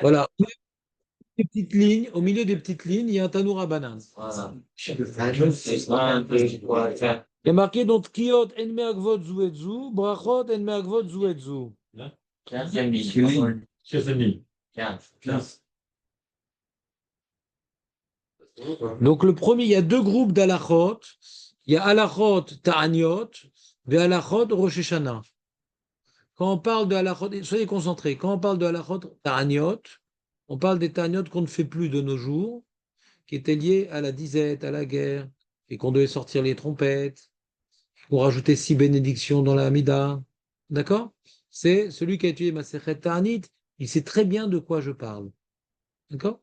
Voilà. Au milieu des petites lignes, il y a un Tanoura banane. Il y a marqué donc Kiot en meagvot zu et zu, brachot en meagvot zu et zu. Donc le premier, il y a deux groupes d'alachot. Il y a alachot ta'aniot et alachot Rosh Hashanah. Quand on parle de halachot, soyez concentrés, quand on parle de halachot ta'aniot, on parle des ta'aniot qu'on ne fait plus de nos jours, qui étaient liés à la disette, à la guerre, et qu'on devait sortir les trompettes, qu'on rajoutait 6 bénédictions dans la Hamida. D'accord? C'est celui qui a étudié Masechet Ta'anit, il sait très bien de quoi je parle. D'accord?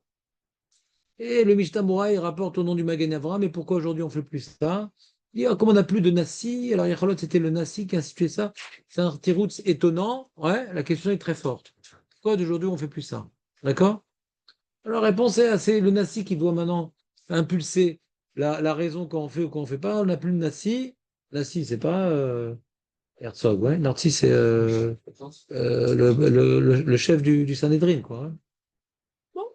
Et le Mishnah Moura, il rapporte au nom du Magen Avraham, mais pourquoi aujourd'hui on ne fait plus ça? Il dit, comme on n'a plus de Nassi, alors Yachalot, c'était le Nassi qui a institué ça. C'est un tiroutz étonnant. Ouais, la question est très forte. Pourquoi d'aujourd'hui on ne fait plus ça? D'accord? Alors la réponse est c'est le Nassi qui doit maintenant impulser la raison quand on fait ou quand on ne fait pas. On n'a plus de Nassi. Nassi, c'est pas Herzog, ouais. Nassi, c'est le chef du Sanhedrin, quoi. Hein. Bon,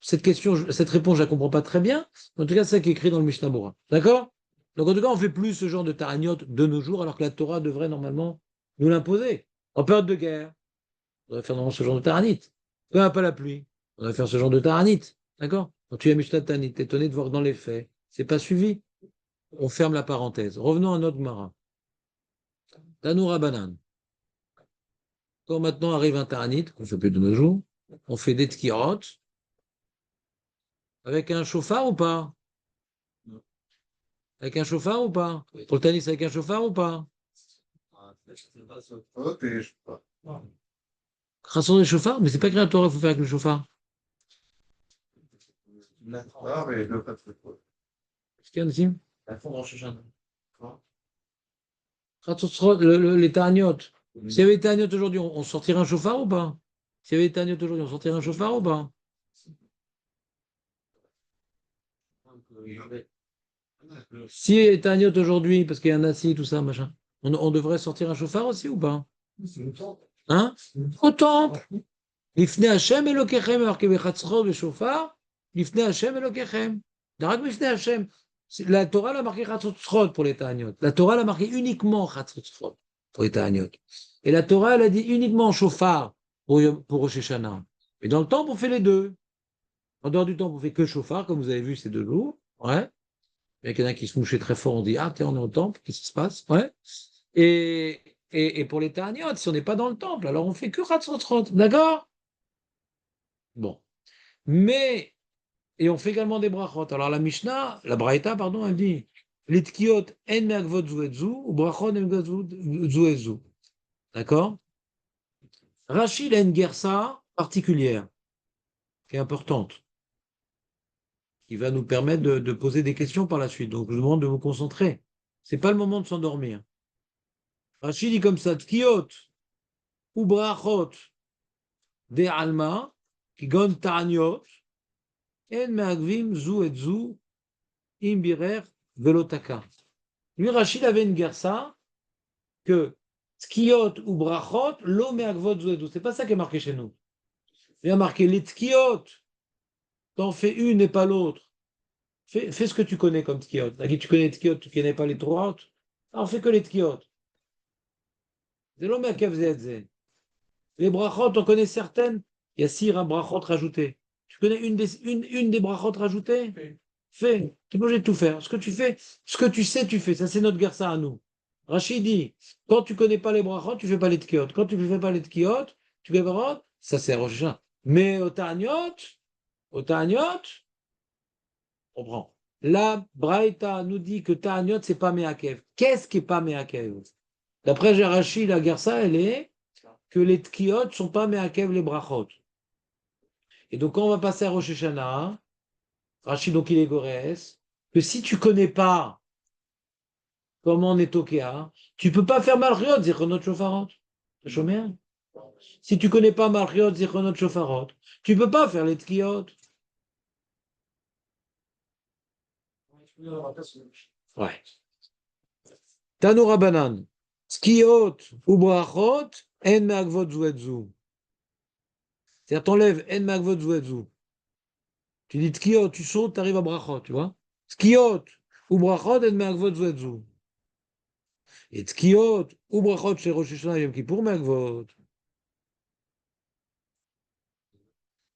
cette réponse, je la comprends pas très bien. En tout cas, c'est ça qui est écrit dans le Mishnah Bora. D'accord? Donc, en tout cas, on fait plus ce genre de taragnote de nos jours, alors que la Torah devrait normalement nous l'imposer. En période de guerre, on devrait faire normalement ce genre de taranit. Quand il n'y a pas la pluie, on devrait faire ce genre de taranit. D'accord? Quand tu as Mishnah Tanit, t'es étonné de voir que dans les faits, c'est pas suivi. On ferme la parenthèse. Revenons à notre Mara. Tanoura Banan. Quand maintenant arrive un taranit, qu'on fait plus de nos jours, on fait des tkirot avec un chauffard ou pas? Avec un chauffard ou pas? Pour le Tanis avec un chauffard ou pas? Rassemble le chauffard? Mais c'est pas créateur, il faut faire avec le chauffard. Qu'est-ce qu'il y a, Nassim? Les taragnotes. S'il y avait des taragnotes aujourd'hui, on sortirait un chauffard ou pas? S'il y avait des taragnotes aujourd'hui, on sortirait un chauffard ou pas? S'il y a des taragnotes aujourd'hui, parce qu'il y a un assis, tout ça, machin, on devrait sortir un chauffard aussi ou pas? Hein? Au temple. Lifnei Hashem Elokechem, marqué Bechatzro Beshofar, Lifnei Hashem Elokechem. Darak Lifnei Hashem. La Torah l'a marqué Chatzotzrot pour les Ta'aniot. La Torah l'a marqué uniquement Chatzotzrot pour les Ta'aniot. Et la Torah, elle a dit uniquement Shofar pour Rosh Hashanah. Mais dans le temple, on fait les deux. En dehors du temple, on fait que Shofar, comme vous avez vu ces 2 jours. Ouais. Il y en a qui se mouchaient très fort, on dit ah, tiens, on est au temple, qu'est-ce qui se passe? Ouais. Et pour les Ta'aniot, si on n'est pas dans le temple, alors on fait que Chatzotzrot. D'accord? Bon. Mais, et on fait également des brachot. Alors la Mishnah, la Braïta, pardon, elle dit Litkiot en meagvot zuetzu, ou brachot en meagvot zuetzu. D'accord? Rachid a une gersa particulière, qui est importante, qui va nous permettre de poser des questions par la suite. Donc je vous demande de vous concentrer. C'est pas le moment de s'endormir. Rachid dit comme ça Tkiot ou brachot de alma, qui gon ta'aniot, en meagvim zuetzu, imbirer velotaka. Lui, Rachid avait une gersa que tkiot ou brachot, lo me'agvot zoedu. C'est pas ça qui est marqué chez nous. Il y a marqué les tkiot, t'en fais une et pas l'autre. Fais ce que tu connais comme tkiot. Tu connais les tkiot, tu connais pas les trois. On fait que les tkiot. C'est lo me'akev ze'etzen. Les brachot, on connaît certaines. Il y a 6 brachot rajoutés. Tu connais une des brachot rajoutées? Fais. Tu es obligé de tout faire. Ce que tu fais, ce que tu sais, tu fais. Ça, c'est notre garça à nous. Rachid dit, quand tu connais pas les brachot, tu fais pas les tkiot. Quand tu ne fais pas les tkiot, tu fais brachot, ça c'est Rosh Hashanah. Mais au ta'aniot, on prend. La Braïta nous dit que ta'aniot, c'est pas meakev. Qu'est-ce qui est pas meakev? D'après Rachid, la garça, elle est que les tkiot sont pas meakev les brachot. Et donc, quand on va passer à Rosh Hashanah, Rachid, donc il est Gorès, que si tu connais pas comment on est Tokea, tu peux pas faire Malchiot, Zichronot Shofarot. T'as chômé, hein? Si tu connais pas Malchiot, Zichronot Shofarot, tu peux pas faire les Tkiot. Ouais. Tanoura Banan. Tkiot ou Brachot, En Meagvot Zuetzu. C'est-à-dire, t'enlèves en magvot zuetzu. Tu dis tkiot, tu sautes, tu arrives à brachot, tu vois. Tkiot ou brachot en magvot zuetzu. Et tkiot ou brachot chez Rosh Hashanah Yom Kippour magvot.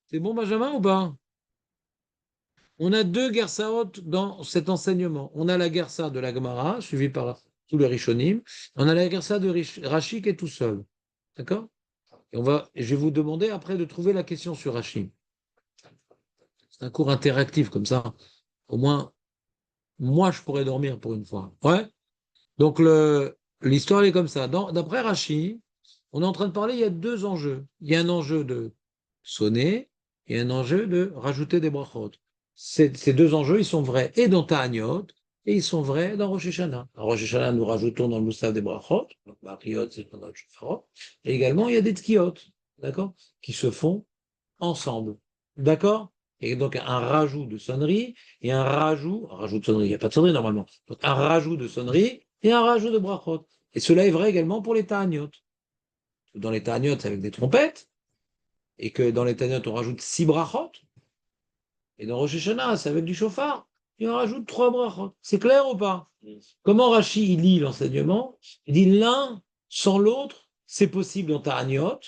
C'est bon, Benjamin, ou pas? On a deux gersaot dans cet enseignement. On a la gersa de la Gemara, suivie par tous les Rishonim. On a la gersa de Rashi qui est tout seul. D'accord? Et je vais vous demander après de trouver la question sur Rashi. C'est un cours interactif comme ça. Au moins, moi, je pourrais dormir pour une fois. Ouais? Donc, l'histoire est comme ça. D'après Rashi, on est en train de parler, il y a deux enjeux. Il y a un enjeu de sonner et un enjeu de rajouter des brachot. Ces deux enjeux, ils sont vrais et dans Ta'aniot et ils sont vrais dans Rosh Hashanah. Dans Rosh Hashanah, nous rajoutons dans le Moussaf des brachot, donc Bariot, c'est pendant le Shofarot, et également il y a des tkiot, d'accord, qui se font ensemble, d'accord? Et donc un rajout de sonnerie et un rajout de sonnerie, il n'y a pas de sonnerie normalement, donc un rajout de sonnerie et un rajout de brachot. Et cela est vrai également pour les Ta'aniot. Dans les Ta'aniot, c'est avec des trompettes, et que dans les Ta'aniot, on rajoute 6 brachot, et dans Rosh Hashanah, c'est avec du chauffard, et on rajoute 3 brachot. C'est clair ou pas? Comment Rashi il lit l'enseignement? Il dit l'un sans l'autre, c'est possible dans Ta'aniot,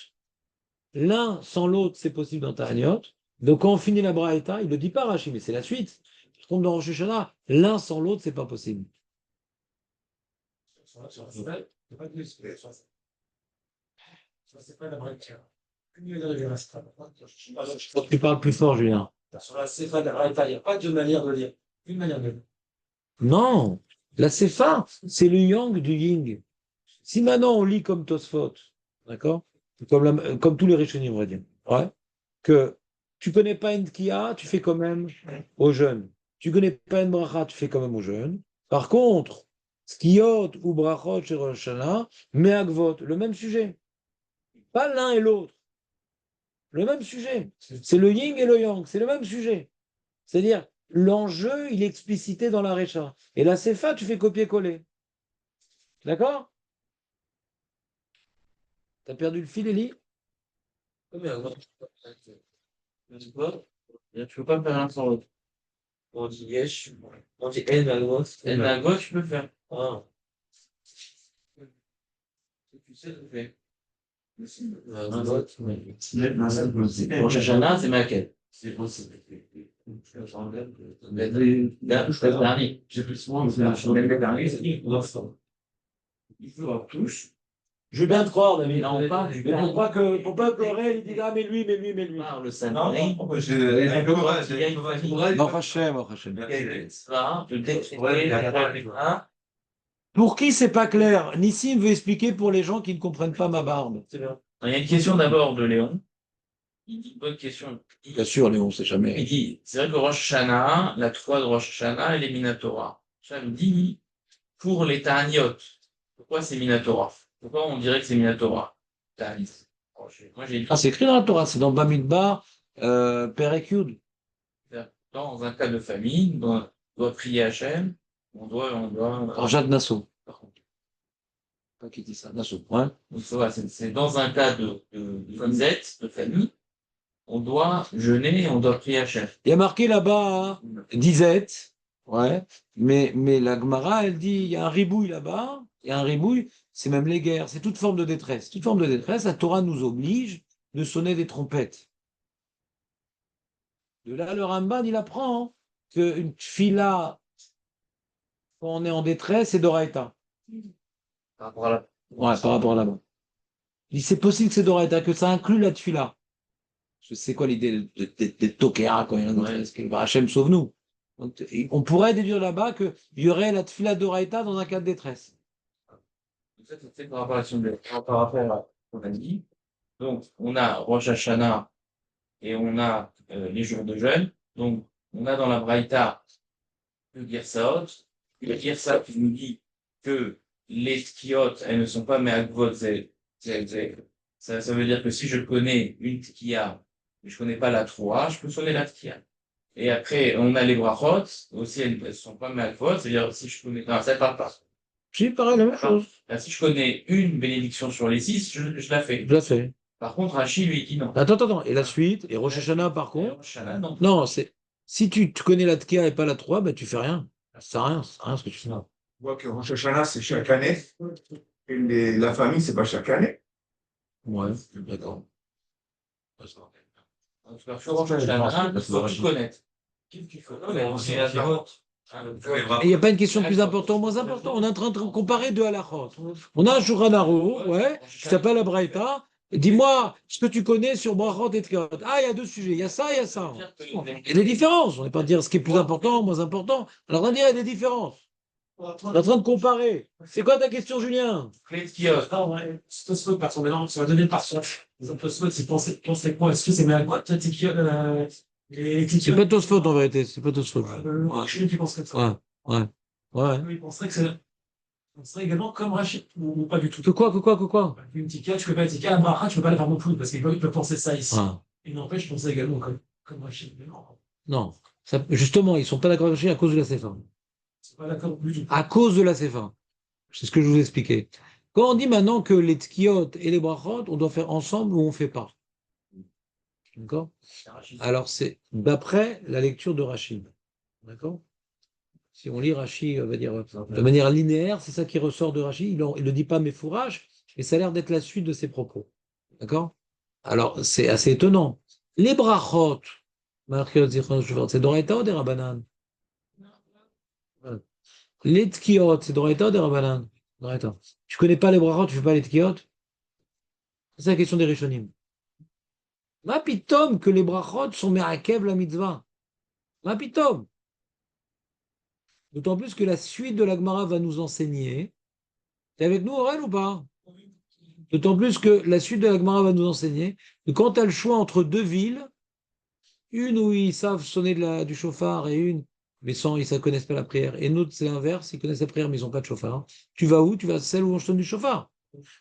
l'un sans l'autre, c'est possible dans Ta'aniot. Donc quand on finit la Braïta, il ne le dit pas Rashi, mais c'est la suite. Par contre, dans Rosh Hashanah, l'un sans l'autre, c'est pas possible. C'est pas la Braïta. Faut que tu parles plus fort, Julien. Sur la Sefa de la Braïta, il n'y a pas deux manières de lire. Une manière de lire. Non, la Sefa, c'est le yang du yin. Si maintenant on lit comme Tosfot, d'accord, comme tous les Rishonim, on va dire, ouais, que tu connais pas une Tkiya, tu fais quand même aux jeunes. Tu connais pas une Bracha, tu fais quand même aux jeunes. Par contre, Tkiyot ou Brachot chez Rosh Hashanah, Me'agvot, le même sujet. Pas l'un et l'autre. Le même sujet. C'est le yin et le yang, c'est le même sujet. C'est-à-dire, l'enjeu, il est explicité dans la Recha. Et la Sefa, tu fais copier-coller. D'accord? T'as perdu le fil, Eli? Oui, mais tu peux pas faire l'un sans l'autre. On dit yesh, on dit en à gauche. En à gauche, tu peux faire. Ah. Tu sais le faire. Rosh Hashanah, c'est maquette. C'est possible. Là, je fais le dernier. J'ai plus souvent le dernier, c'est il faut en touche. Je veux bien te croire, David. Non, pas. Pour pas pleurer, il dit ah, mais lui. Le Sanhedrin. Non, Hachem. Pour qui c'est pas clair? Nissim veut expliquer pour les gens qui ne comprennent pas ma barbe. C'est bien. Il y a une question d'abord de Léon. Il dit bonne question. Bien sûr, Léon, c'est jamais. Il dit c'est vrai que Rosh Hashanah, la Troua de Rosh Hashanah, elle est Minatora. Ça me dit pour les Ta'aniot. Pourquoi c'est Minatora? Pourquoi on dirait que c'est Minatora? Moi, c'est écrit dans la Torah, c'est dans Bamidbar, Perek Yud. Dans un cas de famille, on doit prier Hachem, on doit. Rajad Nassau, par contre. Pas qui dit ça, Nassau. Ouais. C'est dans un cas de disette, de famille, on doit jeûner et on doit prier Hachem. Il y a marqué là-bas, disette, ouais, mais la Gemara, elle dit, il y a un ribouille là-bas, il y a un ribouille, c'est même les guerres, c'est toute forme de détresse. Toute forme de détresse, la Torah nous oblige de sonner des trompettes. De là, le Ramban, il apprend qu'une tfila, quand on est en détresse, c'est d'Oraïta. Par rapport à là. Ouais, par rapport à là-bas. Il dit, c'est possible que c'est d'Oraïta, que ça inclut la tfila. C'est quoi l'idée des Tokera quand il y a une détresse? Hachem, sauve-nous. On pourrait déduire là-bas qu'il y aurait la tfila d'Oraïta dans un cas de détresse. Ça, c'est par rapport à ce qu'on a dit. Donc, on a Rosh Hashanah et on a les jours de jeûne. Donc, on a dans la Braïta le Girsaot. Le Girsaot qui nous dit que les Tkiot, elles ne sont pas Me'agvot. Ça veut dire que si je connais une Tkia, mais je connais pas la Troua, je peux sonner la Tkia. Et après, on a les Brachot. Aussi, elles ne sont pas Me'agvot. C'est-à-dire, si je connais. Non, ça ne parle pas. Si, pareil, la même chose. Si je connais une bénédiction sur les 6, je la fais. Je la fais. Par contre, Rachid, lui, il dit non. Attends. Et la suite, et Rosh Hashanah, par contre. Rosh Hashanah, non. Non, c'est. Si tu connais la Tkia et pas la 3, ben tu fais rien. Ça sert à rien, ça sert à rien ce que tu fais. On voit que Rosh Hashanah, c'est chaque année. Et la famille, c'est pas chaque année. Ouais, d'accord. En tout cas, sur Rosh Hashanah, il faut tout connaître. C'est la carotte. Et il n'y a pas une question plus importante, moins importante. On est en train de comparer deux halachot. On a un Shulchan Aruch, ouais, qui s'appelle la Braïta. Dis-moi ce que tu connais sur Brachot et Tkiot. Ah, il y a deux sujets, il y a ça, il y a ça. Il y a des différences. On ne va pas dire ce qui est plus important, moins important. Alors on va dire il y a des différences. On est en train de comparer. C'est quoi ta question, Julien? Tosfot, par son mélange, sur la deuxième partie. Tosfot, c'est penser quoi? Est-ce que c'est mal quoi? Les C'est pas Tosfot en vérité, c'est pas Tosfot. Je suis qui penserait que ça. Ouais. Il penserait que on serait également comme Rachid, ou pas du tout. Que quoi? Une tika, tu peux pas tika, un bracha, tu peux pas la faire non plus, parce qu'il peut penser ça ici. Ah. Et n'empêche, je pensais également comme Rachid. Non. Justement, ils ne sont pas d'accord avec Rachid à cause de la CFA. Ils sont pas d'accord du tout. À cause de la CFA. C'est ce que je vous expliquais. Quand on dit maintenant que les tkiot et les brachot, on doit faire ensemble ou on ne fait pas. D'accord? Alors, c'est d'après la lecture de Rachid. D'accord? Si on lit Rachid, on va dire, de manière linéaire, c'est ça qui ressort de Rachid. Il ne le dit pas mais fourrage, et ça a l'air d'être la suite de ses propos. D'accord? Alors, c'est assez étonnant. Les brachot, c'est Doraita ou des Rabbanan? Les tkiot, c'est Doraita ou des Rabbanan? Doraita. Tu connais pas les brachot, tu fais pas les tkiot? C'est la question des Rishonim. Ma pitom que les brachot sont me'akev la mitzvah. Ma pitom. D'autant plus que la suite de la Gemara va nous enseigner. T'es avec nous, Aurel, ou pas? D'autant plus que la suite de la Gemara va nous enseigner que quand tu as le choix entre deux villes, une où ils savent sonner du chauffard et une, mais sans, ils ne connaissent pas la prière, et une autre, c'est l'inverse, ils connaissent la prière, mais ils n'ont pas de chauffard. Tu vas où? Tu vas à celle où on sonne du chauffard.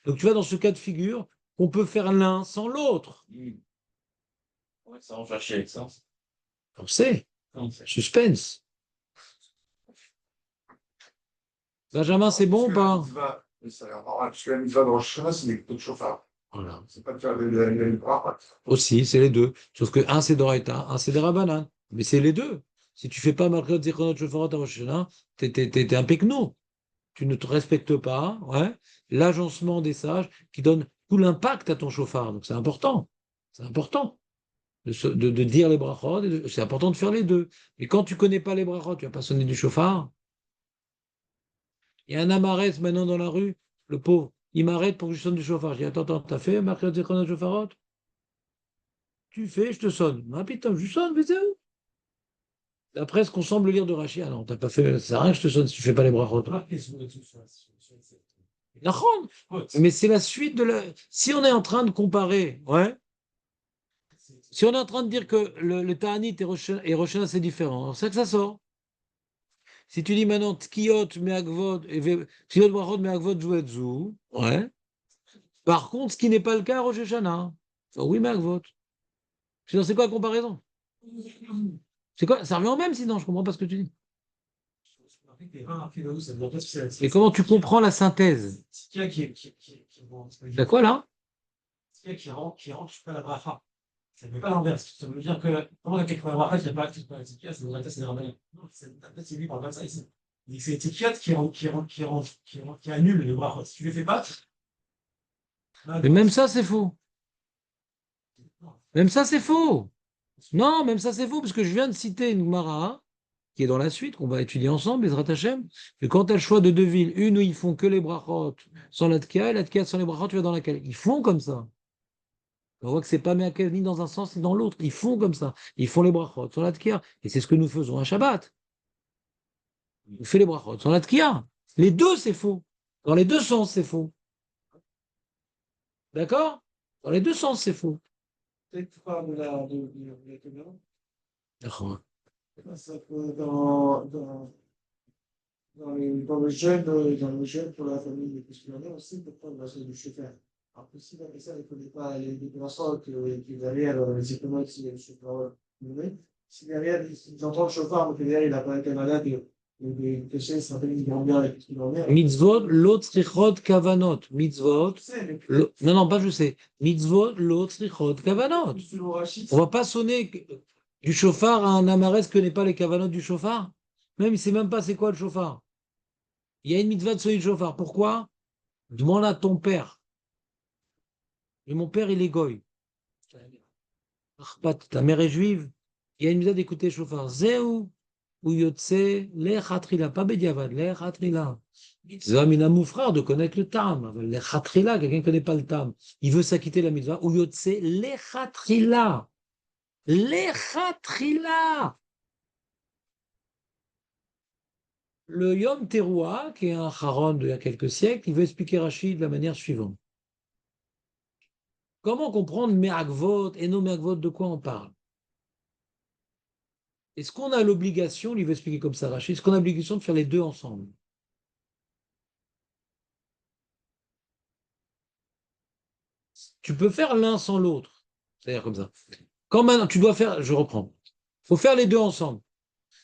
Donc tu vas dans ce cas de figure qu'on peut faire l'un sans l'autre. Ouais, ça en fait chier, ça. On sait. Suspense. Benjamin, c'est bon ou pas? Ça a l'air normal, parce que la mitzvah de Rosh Hashanah, c'est des coups de chauffard. Voilà. C'est pas de faire des brachot. Aussi, c'est les deux. Sauf que un, c'est Doraita, un, c'est des Rabbanan. Mais c'est les deux. Si tu fais pas Marcot Zichronot Shofarot à Rosh Hashanah, t'es un pecno. Tu ne te respectes pas, ouais, l'agencement des sages qui donne tout l'impact à ton chauffard. Donc c'est important. C'est important de dire les brachot. C'est important de faire les deux. Mais quand tu connais pas les brachot, tu vas pas sonner du chauffard. Il y a un amarès maintenant dans la rue, le pauvre. Il m'arrête pour que je sonne du chauffard. Je dis, attends, t'as fait Marcot Zichronot Shofarot? Tu fais, je te sonne. Ah putain, je sonne, mais c'est où? D'après ce qu'on semble lire de Rachid, ah non, t'as pas fait, ça sert à rien que je te sonne si tu fais pas les brachot. Nachon. Mais c'est la suite de la. Si on est en train de comparer, ouais. Si on est en train de dire que le Ta'anit et Rosh Hashanah, c'est différent, c'est que ça sort. Si tu dis maintenant Tkiot, Me'agvot, Tkiot, Brachot, Me'agvot, Jouetzu, ouais. Par contre, ce qui n'est pas le cas à Rosh Hashanah, oui, Me'agvot. Sinon, c'est quoi la comparaison? C'est quoi? Ça revient au même sinon, je comprends pas ce que tu dis. Et comment tu comprends la synthèse? De quoi là? Qui rentre pas la bracha. Ça ne veut pas l'inverse. Ça veut dire que, comment la quelque bracha, il n'y a pas de tikiat, c'est des rabbins. Non, c'est lui, il parle pas de ça ici. Il dit que c'est les tikiat qui annule les brachas. Si tu ne les fais pas. Mais même ça, c'est faux. Même ça, c'est faux. Non, même ça, c'est faux, parce que je viens de citer une Gemara qui est dans la suite, qu'on va étudier ensemble, les Hashem, que quand tu as le choix de deux villes, une où ils font que les brachot sans la tkia, et la tkia sans les brachot, tu vas dans laquelle? Ils font comme ça. On voit que c'est pas meakev ni dans un sens ni dans l'autre. Ils font comme ça. Ils font les brachot sans la tkia. Et c'est ce que nous faisons à Shabbat. On fait les brachot sans la tkia. Les deux, c'est faux. Dans les deux sens, c'est faux. D'accord? Dans les deux sens, c'est faux. Peut-être pas de la caméra. D'accord. Dans le jeûne pour la famille des Pisculaires aussi, pourquoi on va se du chauffeur? Alors que si la personne ne connaît pas les déclencheurs qui derrière, simplement ici, il y a le chauffeur nommé, si derrière, il entend le chauffeur, mais que derrière, il n'a pas été malade, des péchés, ça fait qu'ils vont bien avec ce en est. Mitzvot, l'autre tzrichot kavanot. Mitzvot, non, non, pas je sais. Mitzvot, l'autre tzrichot kavanot. On va pas sonner du chauffard à un amarès que n'est pas les kavanot du chauffard. Même, il ne sait même pas c'est quoi le chauffard. Il y a une mitzvah de sonner le chauffard. Pourquoi? Demande à ton père. Et mon père, il est goy. Ta mère est juive. Il y a une mitzvah d'écouter le chauffard. Zéou. Ou yotse, lechatrila, pas bediavad, lechatrila. C'est mina moufrard de connaître le tam. Lechatrila, quelqu'un ne connaît pas le tam. Il veut s'acquitter la mitzvah. Ou yotse, lechatrila. Lechatrila. Le Yom Teruah, qui est un haron d'il y a quelques siècles, il veut expliquer Rashi de la manière suivante. Comment comprendre Me'agvot et no Me'agvot, de quoi on parle? Est-ce qu'on a l'obligation, il veut expliquer comme ça Rashi, est-ce qu'on a l'obligation de faire les deux ensemble? Tu peux faire l'un sans l'autre. C'est-à-dire comme ça. Quand maintenant, tu dois faire, je reprends. Il faut faire les deux ensemble.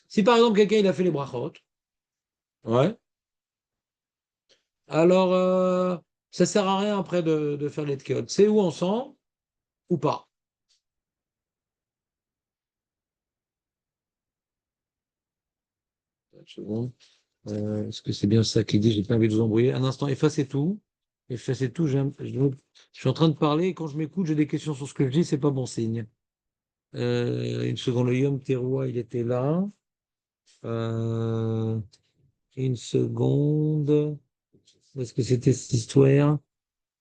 Si par exemple quelqu'un il a fait les brachot, ouais, alors ça ne sert à rien après de faire les tkeot. C'est où ensemble ou pas. Une seconde. Est-ce que c'est bien ça qu'il dit? J'ai pas envie de vous embrouiller. Un instant, effacez tout. Effacez tout. Je suis en train de parler et quand je m'écoute, j'ai des questions sur ce que je dis, c'est pas bon signe. Une seconde, le Yom Teruah, il était là. Une seconde. Où est-ce que c'était cette histoire?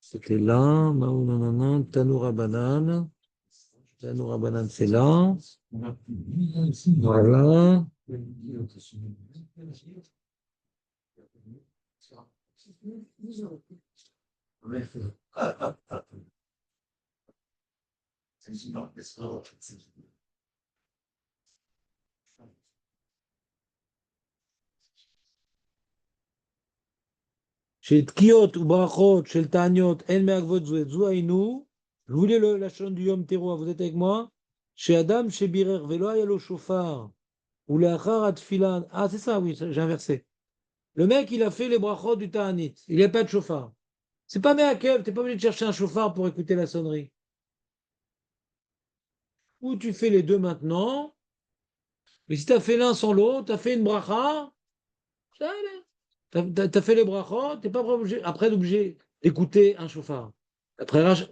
C'était là. Maou nanana, Tanoura Banane. Tanoura Banane, c'est là. Voilà. Chez Tkiot ou Brachot, chez le Taniot, El Meagvot Zouet Zouaïnou, je voulais la chaîne du Yom Teruah, vous êtes avec moi? Chez Adam, chez Birer, Velo Ayalo Shofar, ou le Achar Atfilan. Ah, c'est ça, oui, j'ai inversé. Le mec, il a fait les brachot du Ta'anit. Il n'y a pas de chauffard. C'est pas Meakev, tu n'es pas obligé de chercher un chauffard pour écouter la sonnerie. Ou tu fais les deux maintenant, mais si tu as fait l'un sans l'autre, tu as fait une bracha, ça allait. Tu as fait les brachot, tu n'es pas après obligé d'écouter un chauffard.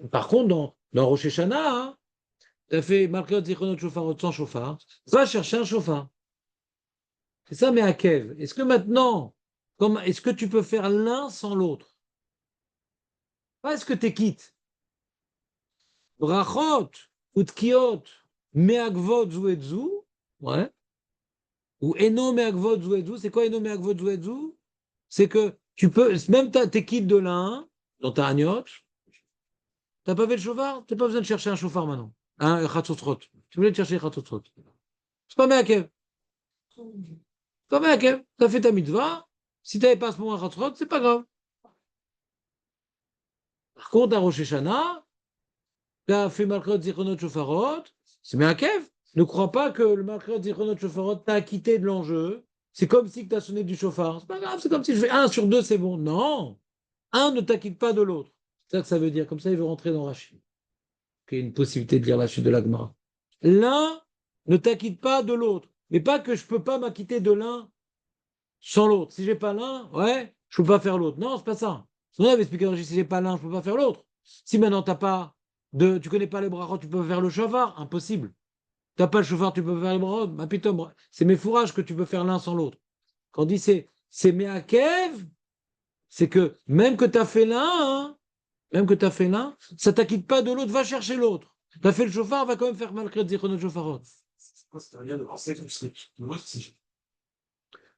Par contre, dans Rosh Hashanah, tu as fait Markot Zichronot Shofarot sans chauffard, va chercher un chauffard. C'est ça, Meakev. Est-ce que maintenant, est-ce que tu peux faire l'un sans l'autre? Pas est-ce que tu es quitte. Brachot, ou tkiot, meagvot zuetzu, ouais, ou eno meagvot zuetzu, c'est quoi eno meagvot zuetzu? C'est que tu peux, même t'es quitte de l'un, dans ta agnotte, t'as pas fait le chauffard, t'as pas besoin de chercher un chauffard maintenant. Un chatzotrot. Tu voulais te chercher chatzotrot. C'est pas meakev. C'est pas meakev. T'as fait ta mitzvah, si t'avais pas à ce moment un chatzotrot, c'est pas grave. Par contre, à Rosh Hashanah, tu as fait Malchot Zichronot Shofarot, c'est Meakev. Ne crois pas que le Malchot Zichronot Shofarot t'a acquitté de l'enjeu. C'est comme si tu as sonné du chauffard. C'est pas grave, c'est comme si je fais 1 sur 2, c'est bon. Non, un ne t'acquitte pas de l'autre. C'est ça que ça veut dire. Comme ça, il veut rentrer dans Rachid. Il y a une possibilité de lire la suite de l'Agmara. L'un ne t'acquitte pas de l'autre. Mais pas que je ne peux pas m'acquitter de l'un sans l'autre. Si j'ai pas l'un, ouais, je ne peux pas faire l'autre. Non, c'est pas ça. On avait expliqué Rachid, si j'ai pas l'un, je ne peux pas faire l'autre. Si maintenant tu connais pas les brachot, tu peux faire le chauffard, impossible. Tu n'as pas le chauffard, tu peux faire les brachot, ma putain, c'est mes fourrages que tu peux faire l'un sans l'autre. Quand on dit c'est Meakev, c'est que même que tu as fait l'un, hein, même que tu as fait l'un, ça t'acquitte pas de l'autre, va chercher l'autre. Tu as fait le chauffard, va quand même faire malgré Zichronot Shofarot.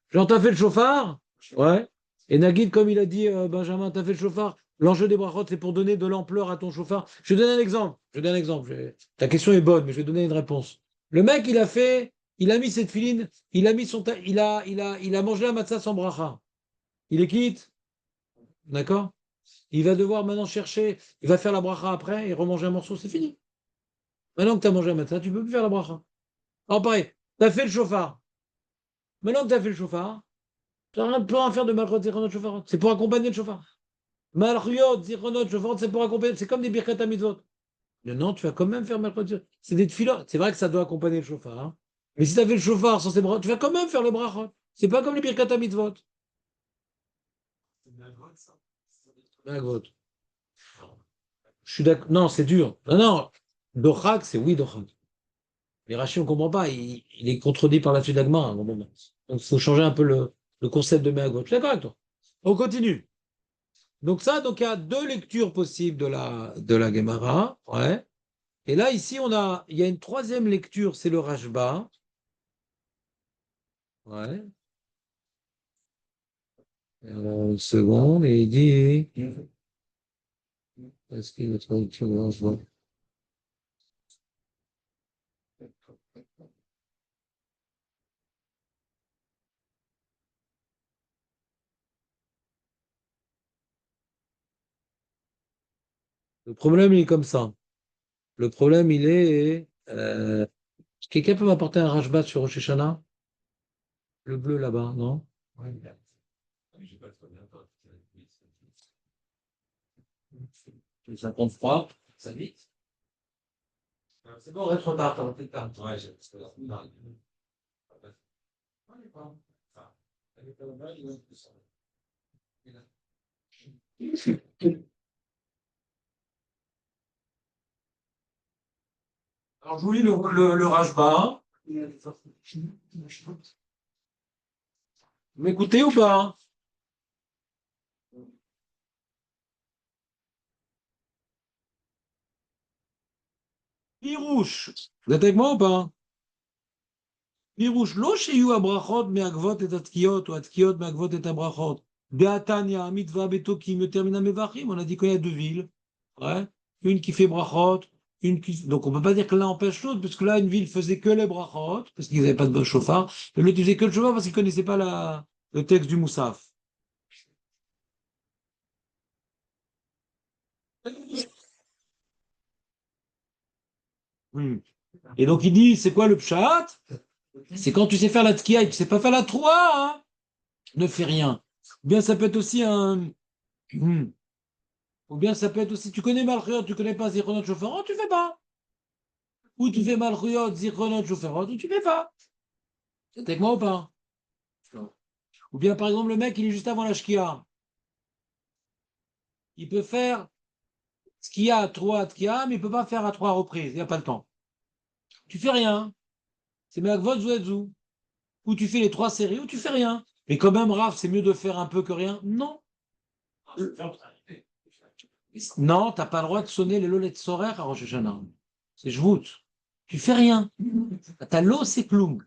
Genre, tu as fait le chauffard, ouais, et Nagid, comme il a dit Benjamin, tu as fait le chauffard. L'enjeu des brachot, c'est pour donner de l'ampleur à ton chauffard. Je vais donner un exemple. Ta question est bonne, mais je vais donner une réponse. Le mec, il a mis cette filine, il a mangé la matzah sans bracha. Il est quitte, d'accord? Il va devoir maintenant chercher, il va faire la bracha après et remanger un morceau, c'est fini. Maintenant que tu as mangé la matzah, tu peux plus faire la bracha. Alors pareil, tu as fait le chauffard. Maintenant que tu as fait le chauffard, Tu n'as rien de plus rien à faire de Malchut, Zichronot, Shofarot. C'est pour accompagner le Shofar. Malchut, Zichronot, Shofarot, c'est pour accompagner. C'est comme des Birkat Mitzvot. Mais non, tu vas quand même faire Malchut. C'est des tefilot. C'est vrai que ça doit accompagner le Shofar. Hein. Mais si tu as fait le Shofar sans ses bras, tu vas quand même faire le brachot. C'est pas comme les Birkat Mitzvot. Magvot. Je suis d'accord. Non, c'est dur. Non, non. Dochak, c'est oui, Dochak. Les Rachid, on ne comprend pas. Il est contredit par la suite d'Agmar à un moment. Donc, il faut changer un peu le concept de Meagot. Je suis d'accord avec toi. On continue. Donc, ça, donc, il y a deux lectures possibles de la Gemara. Ouais. Et là, ici, il y a une troisième lecture, c'est le Rashba. Ouais. Une seconde, et il dit. Est-ce qu'il y a une traduction de Rashba? Le problème, il est comme ça. Le problème, il est. Quelqu'un peut m'apporter un Rashba sur Rosh Hashanah? Le bleu là-bas, non? Ça compte froid, ça vite. C'est bon, reste trop tard, t'as peut-être tard. Ouais, j'ai Alors, je vous lis le Rashba. Vous m'écoutez ou pas? Pirouche. Vous êtes avec moi ou pas? Pirouche. Lo sheyu abrachot me'agvot et atkiot ou atkiot me'agvot et abrachot. Be'atania, mitva betokim, termina mevachim. On a dit qu'il y a deux villes. Ouais. Une qui fait brachot, une qui. Donc on ne peut pas dire que l'un empêche l'autre, parce que là, une ville faisait que les brachot, parce qu'ils n'avaient pas de bon chauffard. Et l'autre, il faisait que le chauffard parce qu'ils ne connaissaient pas le texte du Moussaf. Hmm. Et donc il dit, c'est quoi le pshat? C'est quand tu sais faire la tkia et tu ne sais pas faire la troua, hein, ne fais rien. Ou bien ça peut être aussi un. Hmm. Ou bien ça peut être aussi, tu connais Malchuyot, tu connais pas Zichronot Shofarot, tu fais pas. Ou tu fais Malchuyot, Zichronot Shofarot, ou tu fais pas. C'est avec moi ou pas? Ou bien par exemple, le mec, il est juste avant la shkia. Il peut faire Tkia à 3 Tkia, mais il peut pas faire à 3 reprises, il n'y a pas le temps. Tu fais rien. C'est Meakvot Zouedzou. Ou tu fais les 3 séries, ou tu fais rien. Mais quand même, Raph, c'est mieux de faire un peu que rien. Non. Non, tu n'as pas le droit de sonner les lolettes soraires à Rosh Hashanah. C'est Jvout. Tu fais rien. Ta l'eau, c'est Kloum.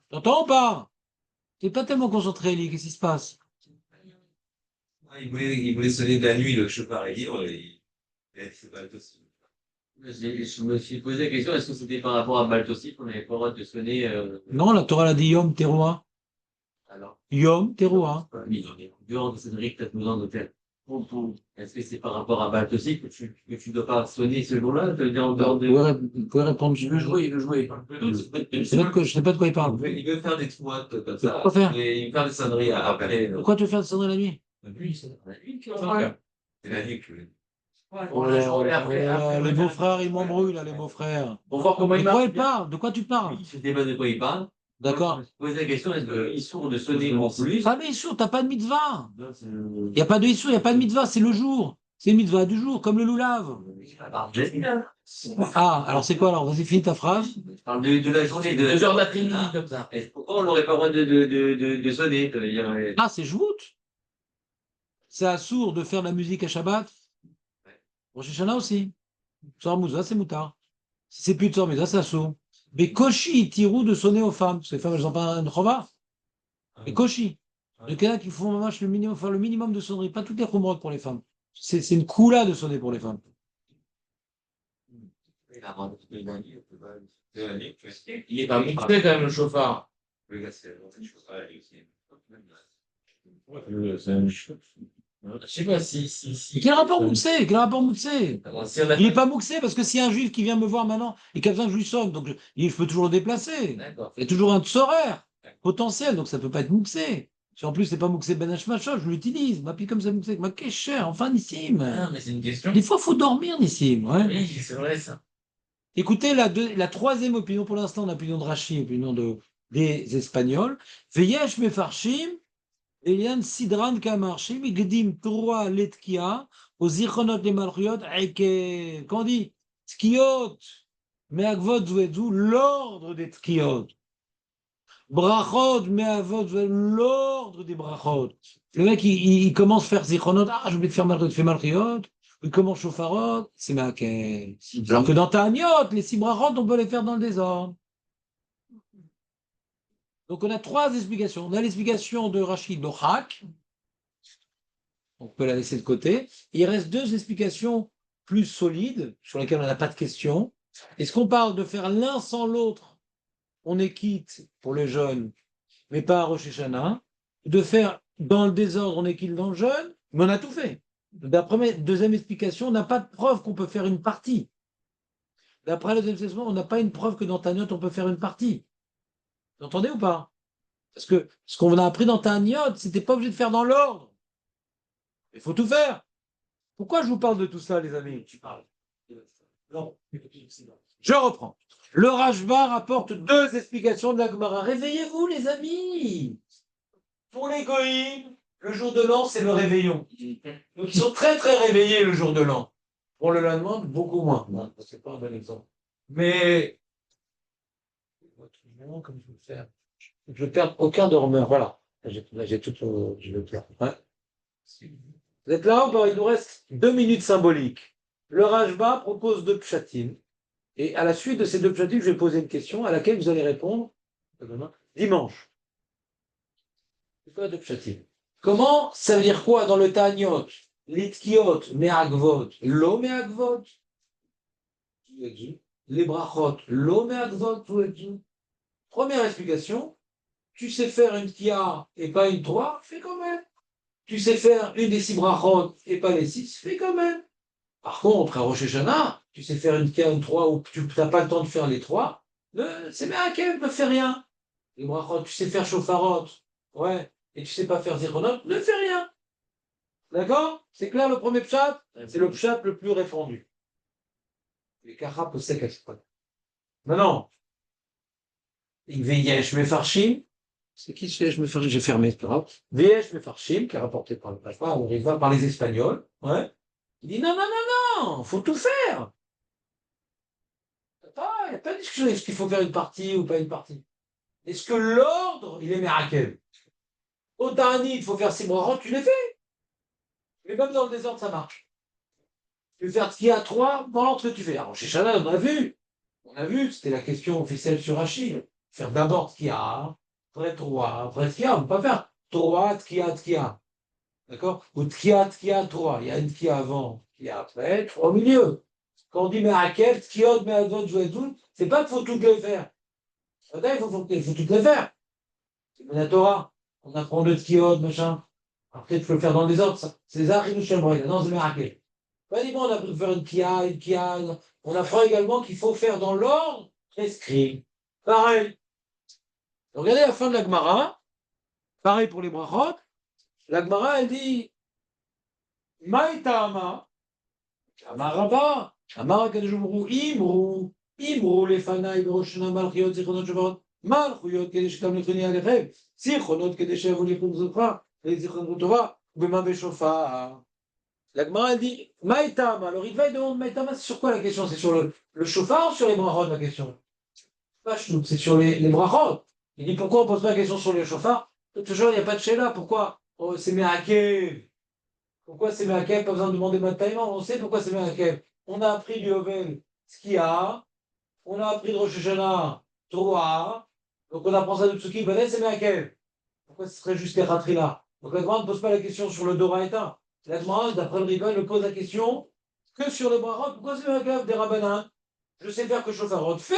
T'entends ou pas? Tu n'es pas tellement concentré, Eli. Qu'est-ce qui se passe? Il voulait sonner de la nuit, le chauffard est libre, et il a dit c'est pas possible. Je me suis posé la question, est-ce que c'était par rapport à Baltosif, on n'avait pas le droit de sonner Non, la Torah l'a dit Yom Teroua. alors Yom Teroua. mis en dehors de Cédric, peut-être nous en hôtel. Est-ce que c'est par rapport à Baltosif que tu dois pas sonner ce jour-là, te dire en dehors de. Vous pouvez répondre. Il veut jouer, il veut jouer. Je ne sais pas de quoi il parle. Il veut faire des trous comme ça. Quoi faire? Et il veut faire des sonneries après. Pourquoi tu veux faire sonner la nuit? La nuit, c'est la nuit qui va. C'est la nuit que je voulais. Oh là, les beaux-frères, ils m'embrouillent là, les beaux-frères. Pour voir comment De il quoi marche. il parle? De quoi tu parles? Je sais pas de quoi il parle. D'accord. Je me suis posé la question, est-ce qu'il est sourd de sonner en plus? Ah mais Issour, t'as pas de mitzvah. Il n'y a pas de Issour, il n'y a pas de mitzvah, c'est le jour. C'est une mitzvah du jour, comme le loulav. Ah, alors c'est quoi alors? Vas-y, finis ta phrase. Je parle de la journée, de 2 heures d'après-midi, comme ça. Et pourquoi on n'aurait pas le droit de sonner Ah, c'est Jvout. C'est assourd de faire de la musique à Shabbat. Rosh Hashanah aussi. Tsor Mouza, c'est moutard. Si c'est plus Tsor Mouza, c'est assourd. Mais Koshi, tirou de sonner aux femmes. Parce que les femmes, elles n'ont pas une chova. Mais Koshi. Donc il y en a qui font le minimum, faire le minimum de sonnerie. Pas toutes les chumrot pour les femmes. C'est une coula de sonner pour les femmes. Il est pas montré quand même le chauffard. Je sais pas si. Quel rapport Mouxé? Quel rapport Mouxé? Si on a Il n'est pas Mouxé parce que s'il y a un juif qui vient me voir maintenant et qui a besoin que je lui sonne, donc je peux toujours le déplacer. D'accord. Il y a toujours un tsoraire. potentiel, donc ça ne peut pas être mouxé. Si en plus, c'est pas mouxé ben hashmashot, je l'utilise. Ma puis comme ça mouxé, ma cher, enfin, Nissim. Ah, mais c'est une question. Des fois, il faut dormir, Nissim. Ouais. Oui, c'est vrai, ça. Écoutez, la troisième opinion, pour l'instant, l'opinion de Rachi, l'opinion des Espagnols. Veyesh mefarshim, Elian Sidran Kamarshim, Igdim Torah Letkia, aux Zichronot les Malchiot, Eke, qu'on dit, Tkiot, Meagvot Zouedou, l'ordre des Tkiot. Brachot, Meavot Zouedou, l'ordre des Brachot. Le mec, il commence à faire Zichronot, ah, j'ai oublié de faire Malchiot, fait Malchiot. Il commence Shofarot, c'est Maaké. Alors que dans Ta'aniot, les 6 Brachot, on peut les faire dans le désordre. Donc on a 3 explications. On a l'explication de Rachid Dohak, on peut la laisser de côté. Il reste 2 explications plus solides, sur lesquelles on n'a pas de questions. Est-ce qu'on parle de faire l'un sans l'autre? On est quitte pour le jeûne, mais pas à Rosh Hashanah. De faire dans le désordre, on est quitte dans le jeûne, mais on a tout fait. D'après deuxième explication, on n'a pas de preuve qu'on peut faire une partie. D'après la deuxième explication, on n'a pas une preuve que dans Taniot, on peut faire une partie. Vous entendez ou pas? Parce que ce qu'on a appris dans Taniot, c'était pas obligé de faire dans l'ordre. Il faut tout faire. Pourquoi je vous parle de tout ça, les amis? Tu parles. Non, Je reprends. Le Rashba rapporte 2 explications de la Gemara. Réveillez-vous, les amis. Pour les Goïms, le jour de l'an, c'est le réveillon. Donc, ils sont très, très réveillés le jour de l'an. Pour le lendemain, beaucoup moins. Non, c'est pas un bon exemple. Mais, comme je veux faire, je ne perds aucun dormeur. Voilà. Là, j'ai tout, je le perds. Ouais. Vous êtes là ou pas? Il nous reste 2 minutes symboliques. Le Rashba propose 2 pshatim. Et à la suite de ces 2 pshatim, je vais poser une question à laquelle vous allez répondre dimanche. C'est quoi 2 pshatim? Comment, ça veut dire quoi dans le Ta'aniot? L'itkiot, me'agvot, lo me'agvot. Les brachot, lo me'agvot. Première explication, tu sais faire une kia et pas une 3, fais quand même. Tu sais faire une des 6 brachot et pas les 6, fais quand même. Par contre, à Rosh Hashanah, tu sais faire une kia, une 3 ou tu n'as pas le temps de faire les 3, c'est me'akev, ne fais rien. Les brachot, tu sais faire shofarot, ouais, et tu sais pas faire zichronot, ne fais rien. D'accord? C'est clair, le premier pshat? C'est le pshat le plus répandu. Les kahap aussi qu'exprès. Maintenant, Veyesh Mefarshim, c'est qui Veyesh Mefarshim? J'ai fermé, c'est pas grave. Veyesh Mefarshim, qui est rapporté par le papa, on va par les Espagnols, ouais. Il dit non, non, non, non, faut tout faire. Il n'y a pas de discussion, est-ce qu'il faut faire une partie ou pas une partie? Est-ce que l'ordre, il est miracle? Au Tani, il faut faire 6 brachot, tu les fais. Mais même dans le désordre, ça marche. Tu veux faire ce qu'il y a 3 dans l'ordre que tu fais. Alors, chez Shana, on a vu. On a vu, c'était la question officielle sur Rachid. Faire d'abord ce qu'il y a, après 3, après ce qu'il y a. On ne peut pas faire 3, Tkia. D'accord? Ou Tkia, 3. Il y a une Tkia avant, Tkia après, 3 au milieu. Quand on dit Merakel, Tkiot, Meadot, Jouedoun, c'est pas qu'il faut toutes les faire. Il faut toutes les faire. C'est la Torah. On apprend le Tkiot, machin. Alors peut-être qu'il faut le faire dans les autres. C'est Zahir ou Shemroïd. Non, c'est Merakel. Pas dit, bon, on a pu faire une Kia. On apprend également qu'il faut faire dans l'ordre prescrit. Pareil. Regardez la fin de la Gemara. Pareil pour les brachot. La Gemara, elle dit Maïtama. Amaraba. Amar Kadjumru. Imru lefanaï beroshana malchiot zichonot shavarot. Malchuyot kedeshetam letroni alechem. Zichonot kedeshevu lichum zofra. Et zichonot tova. Bema beshofar. La Gemara, elle dit Maïtama. Alors, il va et demande Maïtama, c'est sur quoi la question? C'est sur le chauffard ou sur les brachot, la question? C'est sur les brachot. Il dit pourquoi on ne pose pas la question sur les chauffards? Toujours, il n'y a pas de chéla. Pourquoi? Oh, c'est Mehakev. Pourquoi c'est Mehakev? Pas besoin de demander Maïtama. On sait pourquoi c'est Mehakev. On a appris du Hovel ce qu'il y a. On a appris de Rosh Hashanah 3. Donc, on apprend ça de Tsuki. Ben, c'est Mehakev. Pourquoi ce serait juste les ratris là? Donc, la Gemara ne pose pas la question sur le Doraïta. La Gemara, d'après le Riva, elle pose la question que sur les brachot. Pourquoi c'est Mehakev des Rabbanan? Je sais faire que Shofarot fait.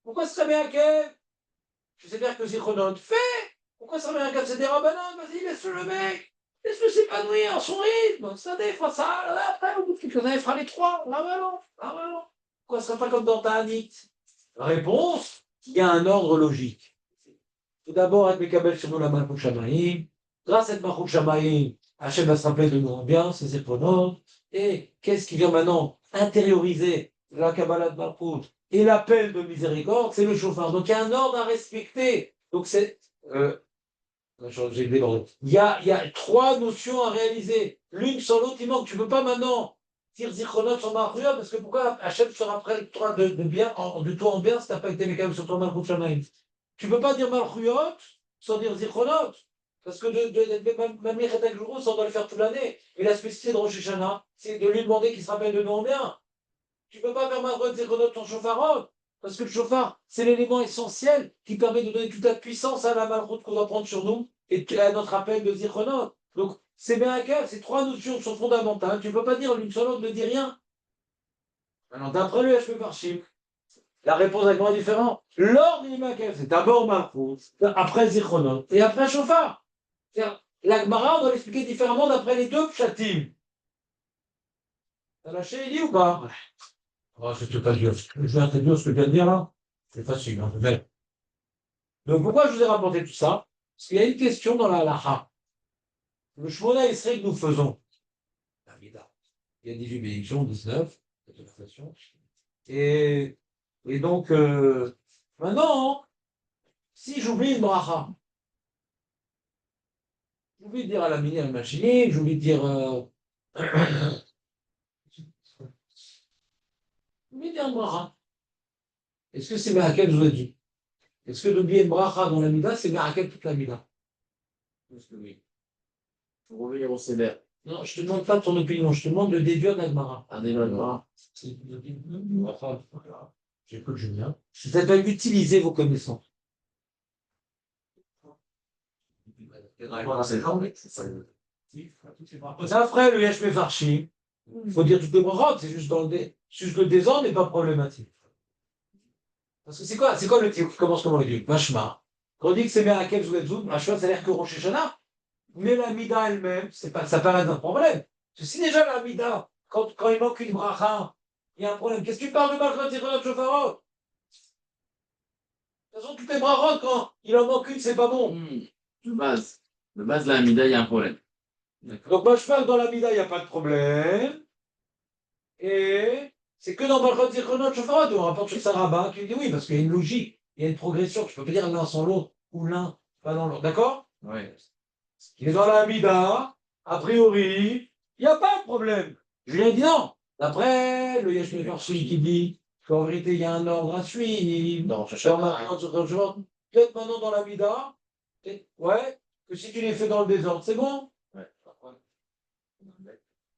Pourquoi ce serait Mehakev? Je sais faire que Zichronot fait. Pourquoi ça serait Mehakev? C'est des Rabbanan. Vas-y, laisse-le mec. Laisse-le s'épanouir en son rythme. Ça défend ça. Après, au bout de quelques années, il fera les 3. Là, maintenant. Pourquoi ce serait pas comme dans Ta'anit? Réponse, il y a un ordre logique. Tout d'abord, avec les kabel sur nous la Malchut Shamaïm. Grâce à cette Malchut Shamaïm, Hachem va se rappeler de nous en bien, ses épronotes. Et qu'est-ce qui vient maintenant intérioriser la Kabbalah de Malchut et l'appel de miséricorde? C'est le chauffard. Donc il y a un ordre à respecter. Donc c'est. J'ai débordé. Il y a trois notions à réaliser. L'une sans l'autre, il manque. Tu ne peux pas maintenant dire Zichronot sur Malchut, parce que pourquoi Hachem sera prêt toi de bien, de toi en bien si tu n'as pas été mécanique sur ton Malchut Shamaïm? Tu ne peux pas dire Malchut sans dire Zichronot. Parce que même les Chetak Jouro, ça on doit le faire toute l'année. Et la spécificité de Rosh Hashanah, c'est de lui demander qu'il se rappelle de nous en bien. Tu ne peux pas faire Malchut Zichronot ton Shofarot. Parce que le chauffard, c'est l'élément essentiel qui permet de donner toute la puissance à la Malchut qu'on doit prendre sur nous et à notre appel de Zichronot. Donc, c'est bien à cœur, ces trois notions sont fondamentales. Tu ne peux pas dire l'une sur l'autre ne dit rien. Alors, d'après le HP Parshim, la réponse est complètement différente. L'ordre du Makev, c'est d'abord Malchut, après Zichronot et après Chauffard. La Gemara, on doit l'expliquer différemment d'après les deux pshatim. T'as lâché Eli ou pas? Oh, c'est pas dur. Je vais introduire ce que je viens de dire là. C'est facile, hein, mais... Donc pourquoi je vous ai rapporté tout ça? Parce qu'il y a une question dans la halacha. Le Shmona Esrei que nous faisons. Il y a 18 bénédictions, 19, et donc, maintenant, si j'oublie une bracha, j'oublie de dire à la mini, à la machine, j'oublie de dire. J'oublie de dire une bracha. Est-ce que c'est Merakel, je vous ai dit? Est-ce que d'oublier une bracha dans la mida, c'est Merakel toute la mida? Parce que oui. Faut revenir au Seder. Non, je ne te demande pas ton opinion, je te demande de déduire de la Gemara. Un événement. J'écoute Julien. Vous avez utiliser vos connaissances. Après le Yesh Mefarshi, il faut dire toutes les brachot, c'est juste juste le désordre n'est pas problématique. Parce que c'est quoi le type qui commence comment le dit? Mashma. Quand on dit que c'est bien à quel vous êtes vous, Mashma, ça a l'air que Rosh Hashanah. Mais la mida elle-même, ça paraît un problème. Parce que si déjà la mida, quand il manque une bracha, il y a un problème. Qu'est-ce que tu parles de Malchut Zichronot Shofarot? De toute façon, toutes les brachot, quand il en manque une, c'est pas bon. De base, la Hamida, il y a un problème. Donc moi je parle dans la mida, il n'y a pas de problème. Et c'est que dans Malchut Zichronot Shofarot, on rapporte chez Sarabah qui dit oui, parce qu'il y a une logique, il y a une progression. Je ne peux pas dire l'un sans l'autre, ou l'un pas dans l'autre. D'accord? Oui. Il est dans la Hamida, a priori, il n'y a pas de problème. Julien dit non. D'après le Yesh Mefarshi qui dit qu'en vérité, il y a un ordre à suivre. Non, Peut-être maintenant dans la Hamida, ouais, que si tu les fais dans le désordre, c'est bon. Ouais.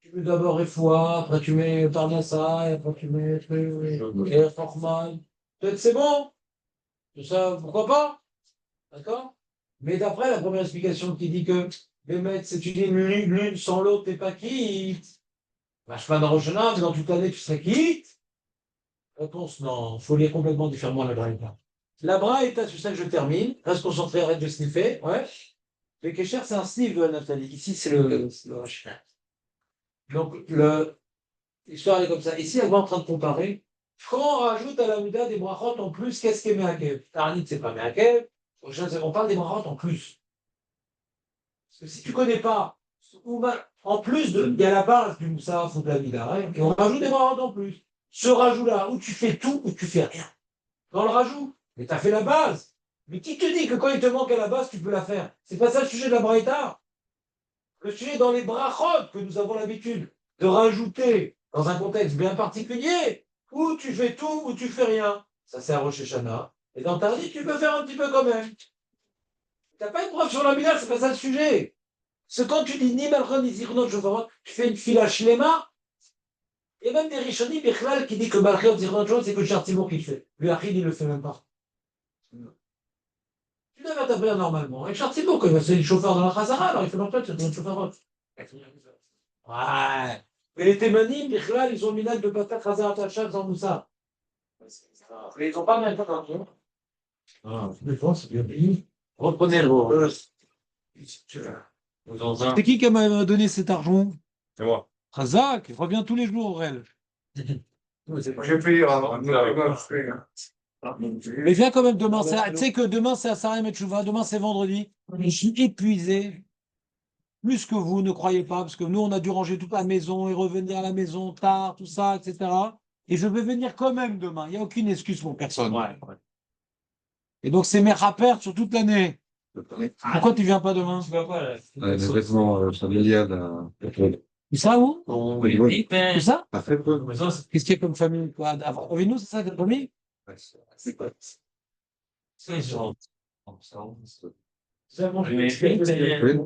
Tu mets d'abord Refoua, après tu mets Parnassa, et après tu mets et Forman. Peut-être c'est bon. Tout ça, pourquoi pas? D'accord? Mais d'après la première explication qui dit que Bémet, c'est une l'une sans l'autre, t'es pas quitte. Bah, je pas dans Rosh Hashanah, mais dans toute l'année, tu serais quitte. Réponse non, il faut lire complètement différemment la Braïta. La Braïta, c'est ça que je termine. Reste concentré, arrête de sniffer. Ouais. Le Kesher, c'est un sniff, Nathalie. Ici, c'est le Rosh Hashanah. Donc, l'histoire elle est comme ça. Ici, elle va en train de comparer. Quand on rajoute à la Muda des brachot en plus, qu'est-ce qu'est Mehakev? Taranit, c'est pas Mehakev. On parle des brachot en plus. Parce que si tu ne connais pas, en plus, il y a la base du Moussaf ou de la Mida, et on rajoute des brachot en plus. Ce rajout-là, où tu fais tout, ou tu fais rien. Dans le rajout, mais tu as fait la base. Mais qui te dit que quand il te manque à la base, tu peux la faire? C'est pas ça le sujet de la Braïta. Le sujet dans les brachot que nous avons l'habitude de rajouter dans un contexte bien particulier, où tu fais tout, ou tu fais rien. Ça, c'est à Rosh Hashanah. Et dans ta vie, tu peux faire un petit peu quand même. Tu n'as pas une preuve sur la Mila, c'est pas ça le sujet. C'est quand tu dis ni Malchut ni Zichronot Shofarot, tu fais une fila shlema. Il y a même des Rishonim Bichlal qui disent que Malchut Zichronot Shofarot, c'est que Chartimour qui le fait. Lui, Achid, il le fait même pas. Tu dois faire ta prière normalement. Et Chartimour, quand c'est le chauffeur dans la Chazara, alors il fait Malchut Zichronot Shofarot. Ouais. Mais les témonim, Bichlal, ils ont mis de Patat Chazarat Hacham sans Moussa. Mais ils n'ont pas même pas d'entre. Ah, je pense, c'est bien payé. Reprenez le c'est qui m'a donné cet argent? C'est moi. Razak, reviens tous les jours, Aurel. J'ai payé, hein. Mais viens quand même demain. Tu sais que demain, c'est à Sarah Metchouva. Demain, c'est vendredi. Je suis épuisé. Plus que vous, ne croyez pas. Parce que nous, on a dû ranger toute la maison et revenir à la maison tard, tout ça, etc. Et je vais venir quand même demain. Il n'y a aucune excuse pour personne. Et donc, c'est mes rappeurs sur toute l'année. Pourquoi tu viens pas demain? Les vêtements familiales. Tu sais où? Oui. Tu ça? Pas fait peu. Qu'est-ce qu'il y a comme famille? Quoi? Avec nous, c'est ça, ta famille? Oui.